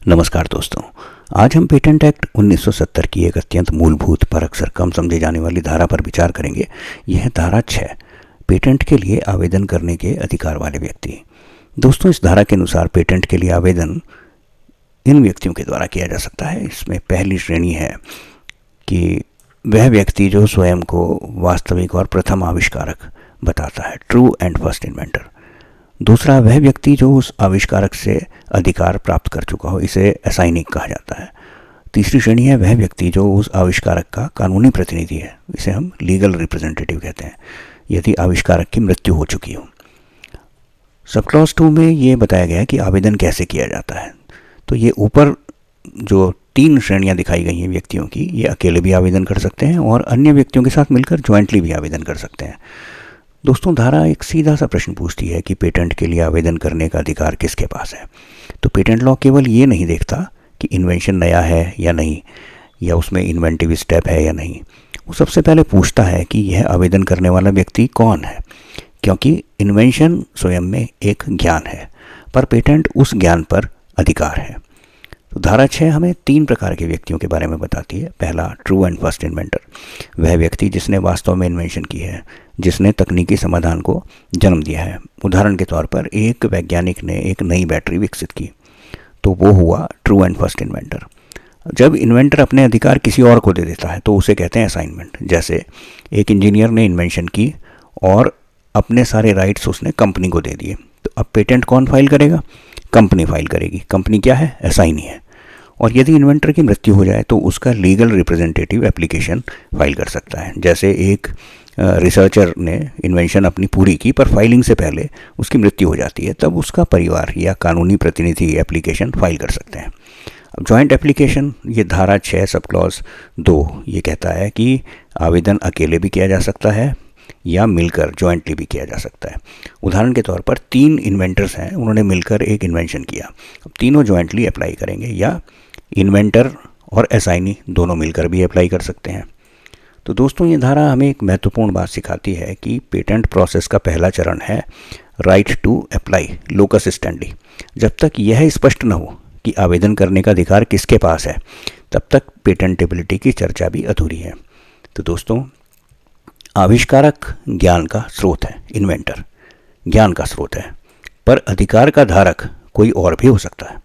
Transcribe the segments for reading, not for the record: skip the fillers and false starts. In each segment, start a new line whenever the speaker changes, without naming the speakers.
नमस्कार दोस्तों। आज हम पेटेंट एक्ट 1970 की एक अत्यंत मूलभूत पर अक्सर कम समझी जाने वाली धारा पर विचार करेंगे। यह धारा 6, पेटेंट के लिए आवेदन करने के अधिकार वाले व्यक्ति। दोस्तों, इस धारा के अनुसार पेटेंट के लिए आवेदन इन व्यक्तियों के द्वारा किया जा सकता है। इसमें पहली श्रेणी है कि वह व्यक्ति जो स्वयं को वास्तविक और प्रथम आविष्कारक बताता है, ट्रू एंड फर्स्ट इन्वेंटर। दूसरा, वह व्यक्ति जो उस आविष्कारक से अधिकार प्राप्त कर चुका हो, इसे असाइनिंग कहा जाता है। तीसरी श्रेणी है वह व्यक्ति जो उस आविष्कारक का कानूनी प्रतिनिधि है, इसे हम लीगल रिप्रेजेंटेटिव कहते हैं, यदि आविष्कारक की मृत्यु हो चुकी हो। सब क्लॉज 2 में ये बताया गया है कि आवेदन कैसे किया जाता है। तो ये ऊपर जो 3 श्रेणियां दिखाई गई हैं व्यक्तियों की, ये अकेले भी आवेदन कर सकते हैं और अन्य व्यक्तियों के साथ मिलकर ज्वाइंटली भी आवेदन कर सकते हैं। दोस्तों, धारा एक सीधा सा प्रश्न पूछती है कि पेटेंट के लिए आवेदन करने का अधिकार किसके पास है। तो पेटेंट लॉ केवल ये नहीं देखता कि इन्वेंशन नया है या नहीं, या उसमें इन्वेंटिव स्टेप है या नहीं। वो सबसे पहले पूछता है कि यह आवेदन करने वाला व्यक्ति कौन है, क्योंकि इन्वेंशन स्वयं में एक ज्ञान है, पर पेटेंट उस ज्ञान पर अधिकार है। तो धारा 6 हमें 3 प्रकार के व्यक्तियों के बारे में बताती है। पहला, ट्रू एंड फर्स्ट इन्वेंटर, वह व्यक्ति जिसने वास्तव में इन्वेंशन की है, जिसने तकनीकी समाधान को जन्म दिया है। उदाहरण के तौर पर एक वैज्ञानिक ने एक नई बैटरी विकसित की, तो वो हुआ ट्रू एंड फर्स्ट इन्वेंटर। जब इन्वेंटर अपने अधिकार किसी और को दे देता है तो उसे कहते हैं असाइनमेंट। जैसे एक इंजीनियर ने इन्वेंशन की और अपने सारे राइट्स उसने कंपनी को दे दिए, तो अब पेटेंट कौन फाइल करेगा? कंपनी फाइल करेगी। कंपनी क्या है? असाइनी है। और यदि इन्वेंटर की मृत्यु हो जाए तो उसका लीगल रिप्रेजेंटेटिव एप्लीकेशन फाइल कर सकता है। जैसे एक रिसर्चर ने इन्वेंशन अपनी पूरी की, पर फाइलिंग से पहले उसकी मृत्यु हो जाती है, तब उसका परिवार या कानूनी प्रतिनिधि एप्लीकेशन फाइल कर सकते हैं। अब जॉइंट एप्लीकेशन, ये धारा 6 सब क्लॉज 2 ये कहता है कि आवेदन अकेले भी किया जा सकता है या मिलकर जॉइंटली भी किया जा सकता है। उदाहरण के तौर पर 3 इन्वेंटर्स हैं, उन्होंने मिलकर एक इन्वेंशन किया, अब तीनों जॉइंटली अप्लाई करेंगे, या इन्वेंटर और असाइनी दोनों मिलकर भी अप्लाई कर सकते हैं। तो दोस्तों, ये धारा हमें एक महत्वपूर्ण बात सिखाती है कि पेटेंट प्रोसेस का पहला चरण है right to apply, locus standi. जब तक यह स्पष्ट न हो कि आवेदन करने का अधिकार किसके पास है, तब तक पेटेंटेबिलिटी की चर्चा भी अधूरी है। तो दोस्तों, आविष्कारक ज्ञान का स्रोत है, इन्वेंटर ज्ञान का स्रोत है, पर अधिकार का धारक कोई और भी हो सकता है।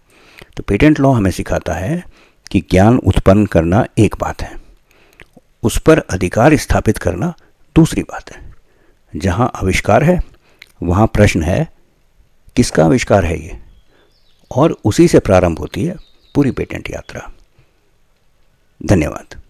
तो पेटेंट लॉ हमें सिखाता है कि ज्ञान उत्पन्न करना एक बात है, उस पर अधिकार स्थापित करना दूसरी बात है। जहाँ आविष्कार है वहाँ प्रश्न है किसका आविष्कार है ये, और उसी से प्रारंभ होती है पूरी पेटेंट यात्रा। धन्यवाद।